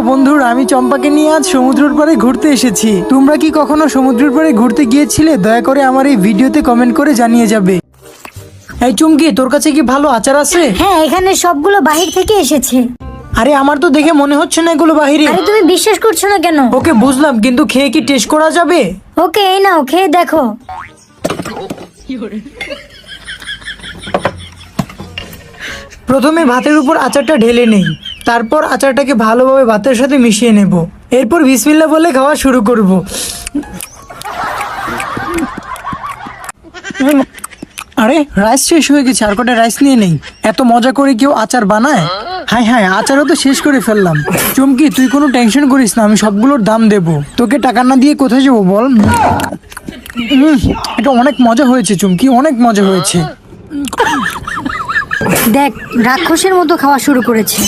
বন্ধুরা, আমি চম্পাকে নিয়ে আজ সমুদ্রের পাড়ে ঘুরতে এসেছি। তোমরা কি কখনো সমুদ্রের পাড়ে ঘুরতে গিয়েছিলে? দয়া করে আমার এই ভিডিওতে কমেন্ট করে জানিয়ে যাবে। এই চুমকি, তোর কাছে কি ভালো আচার আছে? হ্যাঁ, এখানে সবগুলো বাহির থেকে এসেছে। আরে আমার তো দেখে মনে হচ্ছে না এগুলো বাহিরে। আরে তুমি বিশ্বাস করছো না কেন? ওকে বুঝলাম, কিন্তু খেয়ে কি টেস্ট করা যাবে? ওকে, এই নাও, খেয়ে দেখো। প্রথমে ভাতের উপর আচারটা ঢেলে নেই, তারপর আচারটাকে ভালোভাবে ভাতের সাথে মিশিয়ে নেব। এরপর বিসমিল্লাহ বলে খাওয়া শুরু করব। আরে রাইস শেষ হয়ে গেছে, আর কটা রাইস নিয়ে নেই। এত মজা করে কেউ আচার বানায়? হাই হাই, আচারও তো শেষ করে ফেললাম। চুমকি, তুই কোনো টেনশন করিস না, আমি সবগুলোর দাম দেব। তোকে টাকা না দিয়ে কোথায় যাবো বল? এটা অনেক মজা হয়েছে চুমকি, অনেক মজা হয়েছে। দেখ, রাক্ষসের মতো খাওয়া শুরু করেছে।